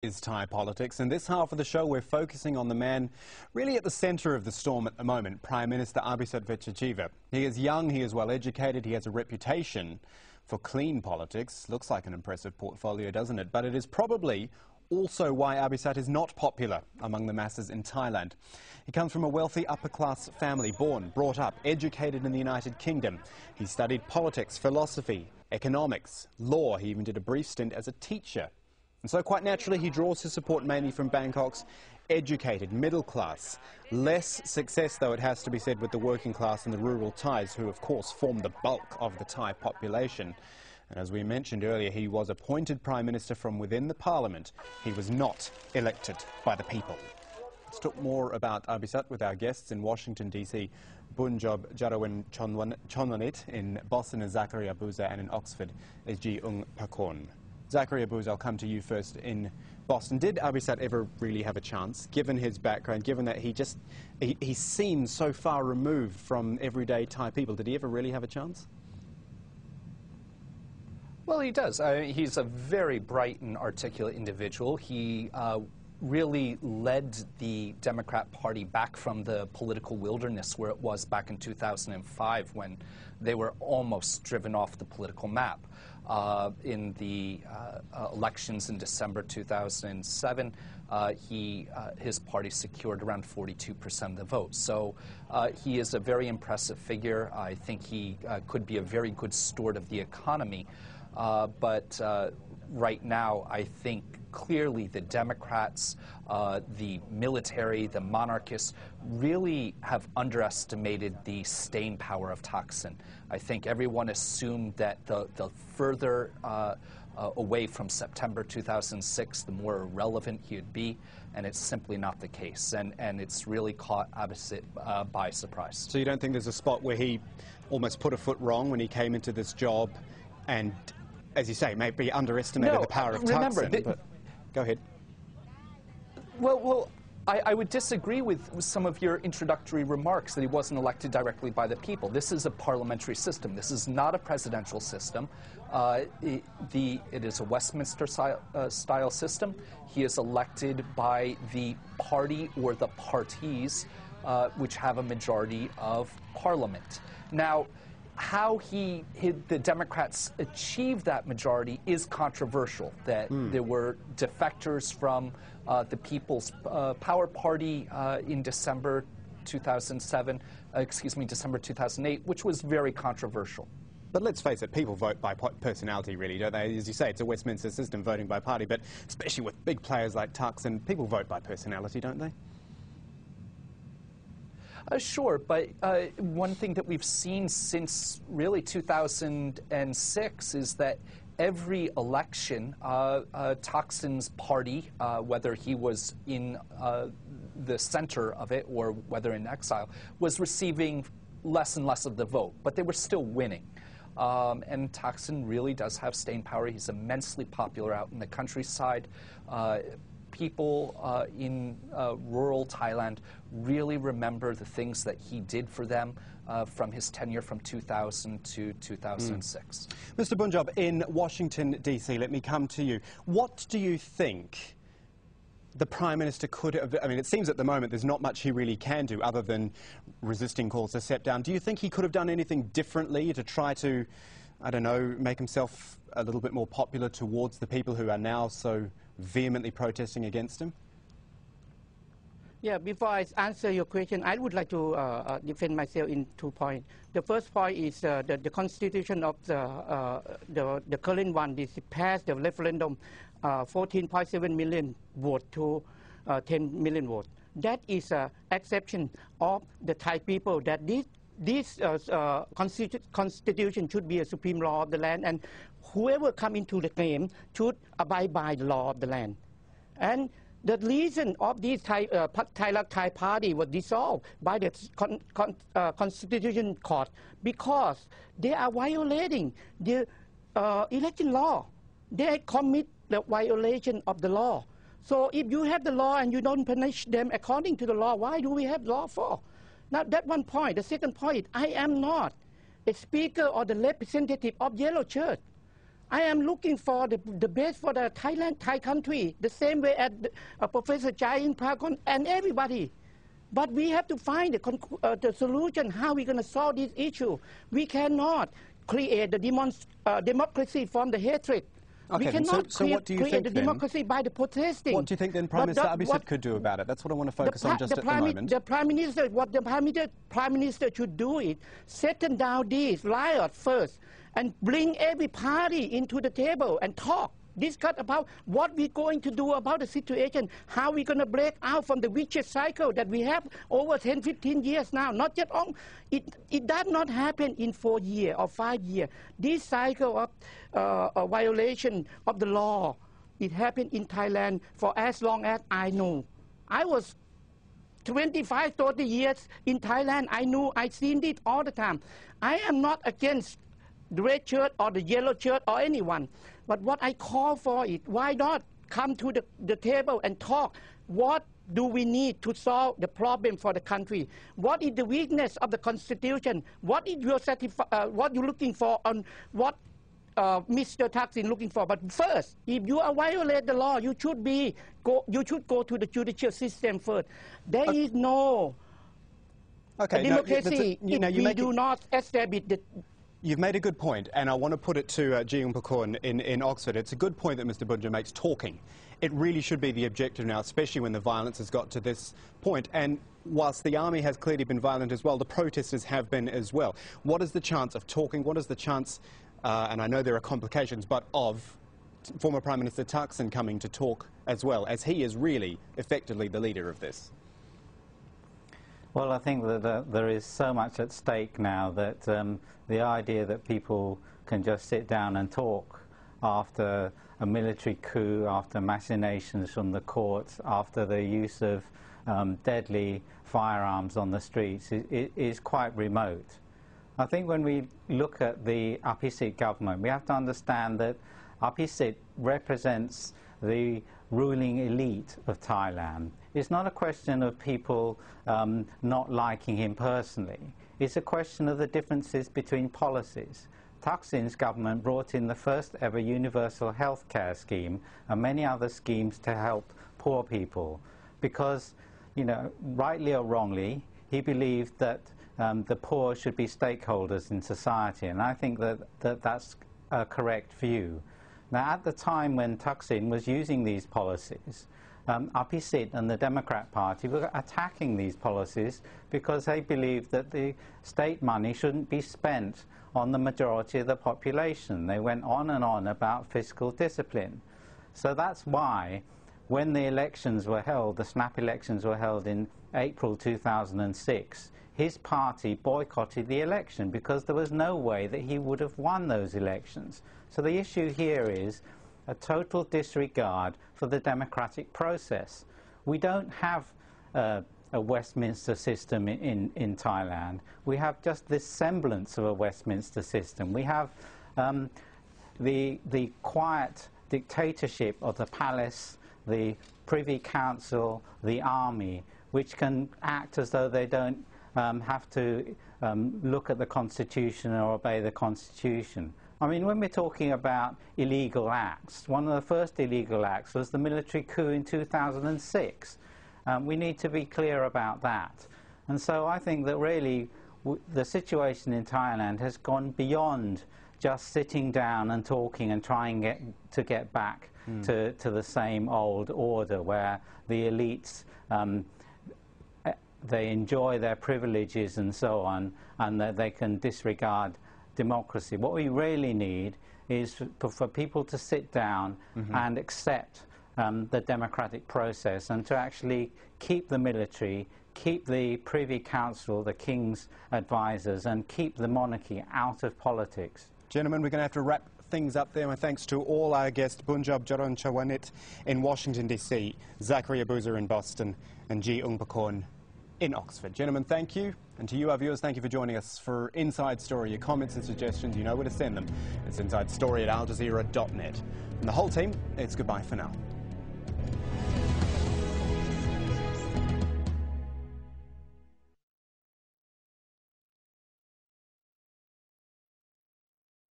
Is Thai politics. In this half of the show, we're focusing on the man really at the centre of the storm at the moment, Prime Minister Abhisit Vejjajiva. He is young, he is well educated, he has a reputation for clean politics. Looks like an impressive portfolio, doesn't it? But it is probably also why Abhisit is not popular among the masses in Thailand. He comes from a wealthy upper-class family, born, brought up, educated in the United Kingdom. He studied politics, philosophy, economics, law. He even did a brief stint as a teacher. And so quite naturally he draws his support mainly from Bangkok's educated, middle class. Less success, though, it has to be said, with the working class and the rural Thais, who of course form the bulk of the Thai population. And as we mentioned earlier, he was appointed Prime Minister from within the Parliament. He was not elected by the people. Let's talk more about Abhisit with our guests in Washington, D.C. Bunjob Jarawan Chonwanit, in Boston is Zachary Abuza, and in Oxford is Ji Ung Pakon. Zachary Abuza, I'll come to you first in Boston. Did Abhisit ever really have a chance, given his background, given that he seems so far removed from everyday Thai people? Did he ever really have a chance? Well, he does. He's a very bright and articulate individual. He really led the Democrat Party back from the political wilderness where it was back in 2005, when they were almost driven off the political map. In the elections in December 2007, his party secured around 42% of the vote. So he is a very impressive figure. I think he could be a very good steward of the economy. But right now, I think clearly the Democrats, the military, the monarchists really have underestimated the staying power of Thaksin. I think everyone assumed that the further away from September 2006, the more irrelevant he would be, and it's simply not the case. And it's really caught Abhisit by surprise. So you don't think there's a spot where he almost put a foot wrong when he came into this job and, as you say, maybe underestimated the power of Thaksin? Go ahead. Well, I would disagree with some of your introductory remarks that he wasn't elected directly by the people. This is a parliamentary system. This is not a presidential system. It is a Westminster-style system. He is elected by the party or the parties which have a majority of parliament. Now, how the Democrats achieved that majority is controversial. That there were defectors from the People's Power Party in December 2007, December 2008, which was very controversial. But let's face it, people vote by personality, really, don't they? As you say, it's a Westminster system, voting by party, but especially with big players like Thaksin, people vote by personality, don't they? Sure, but one thing that we've seen since really 2006 is that every election, Thaksin's party, whether he was in the center of it or whether in exile, was receiving less and less of the vote, but they were still winning. And Thaksin really does have staying power. He's immensely popular out in the countryside. People in rural Thailand really remember the things that he did for them from his tenure from 2000 to 2006. Mr. Bunjob, in Washington, D.C., let me come to you. What do you think the Prime Minister could have... I mean, it seems at the moment there's not much he really can do other than resisting calls to step down. Do you think he could have done anything differently to try to, I don't know, make himself a little bit more popular towards the people who are now so vehemently protesting against him? Yeah, before I answer your question, I would like to defend myself in 2 points. The first point is the constitution of the current one, this passed the referendum, 14.7 million vote to 10 million vote. That is an exception of the Thai people, that this constitution should be a supreme law of the land, and whoever come into the game should abide by the law of the land. And the reason of this Thai party was dissolved by the Constitution Court because they are violating the election law. They commit the violation of the law. So if you have the law and you don't punish them according to the law, why do we have law for? Now, that one point. The second point, I am not a speaker or the representative of Yellow Shirt. I am looking for the best for the Thai country, the same way as Professor Jain Prakon and everybody. But we have to find the solution, how we're going to solve this issue. We cannot create the democracy from the hatred. Okay, we cannot so what do you create think, the then? democracy by the protesting. What do you think then Prime Minister Abhisit could do about it? That's what I want to focus on just at the moment. The Prime Minister, what the Prime Minister should do is settle down these riots first and bring every party into the table and talk. Discuss about what we're going to do about the situation, how we're going to break out from the vicious cycle that we have over 10, 15 years now. Not just on, it does not happen in 4 years or 5 years. This cycle of a violation of the law, it happened in Thailand for as long as I know. I was 25, 30 years in Thailand. I've seen it all the time. I am not against the red shirt or the yellow shirt or anyone. But what I call for is, why not come to the table and talk? What do we need to solve the problem for the country? What is the weakness of the Constitution? What is your what you're looking for on what Mr. Thaksin looking for? But first, if you violate the law, you should go to the judicial system first. There is no democracy if we do not establish the. You've made a good point, and I want to put it to Ji Pakon in Oxford. It's a good point that Mr. Bunja makes, talking. It really should be the objective now, especially when the violence has got to this point. And whilst the army has clearly been violent as well, the protesters have been as well. What is the chance of talking? What is the chance, and I know there are complications, but of former Prime Minister Thaksin coming to talk as well, as he is really effectively the leader of this? Well, I think that there is so much at stake now that the idea that people can just sit down and talk after a military coup, after machinations from the courts, after the use of deadly firearms on the streets is quite remote. I think when we look at the Abhisit government, we have to understand that Abhisit represents the ruling elite of Thailand. It's not a question of people not liking him personally. It's a question of the differences between policies. Thaksin's government brought in the first ever universal health care scheme and many other schemes to help poor people because, you know, rightly or wrongly, he believed that the poor should be stakeholders in society, and I think that's a correct view. Now, at the time when Thaksin was using these policies, Abhisit and the Democrat Party were attacking these policies because they believed that the state money shouldn't be spent on the majority of the population. They went on and on about fiscal discipline. So that's why when the elections were held, the snap elections were held in April 2006, his party boycotted the election because there was no way that he would have won those elections. So the issue here is a total disregard for the democratic process. We don't have a Westminster system in Thailand. We have just this semblance of a Westminster system. We have the quiet dictatorship of the palace, the Privy Council, the army, which can act as though they don't have to look at the Constitution or obey the Constitution. I mean, when we're talking about illegal acts, one of the first illegal acts was the military coup in 2006. We need to be clear about that. And so I think that really the situation in Thailand has gone beyond just sitting down and talking and trying to get back to the same old order where the elites they enjoy their privileges and so on, and that they can disregard democracy. What we really need is for people to sit down and accept the democratic process and to actually keep the military, keep the Privy Council, the King's advisors, and keep the monarchy out of politics. Gentlemen, we're going to have to wrap things up there. My thanks to all our guests, Bunjab Jaron Chawanit in Washington, D.C., Zachary Abuza in Boston, and Ji Pakon in Oxford. Gentlemen, thank you. And to you, our viewers, thank you for joining us for Inside Story. Your comments and suggestions, you know where to send them. It's insidestory@aljazeera.net. From the whole team, it's goodbye for now.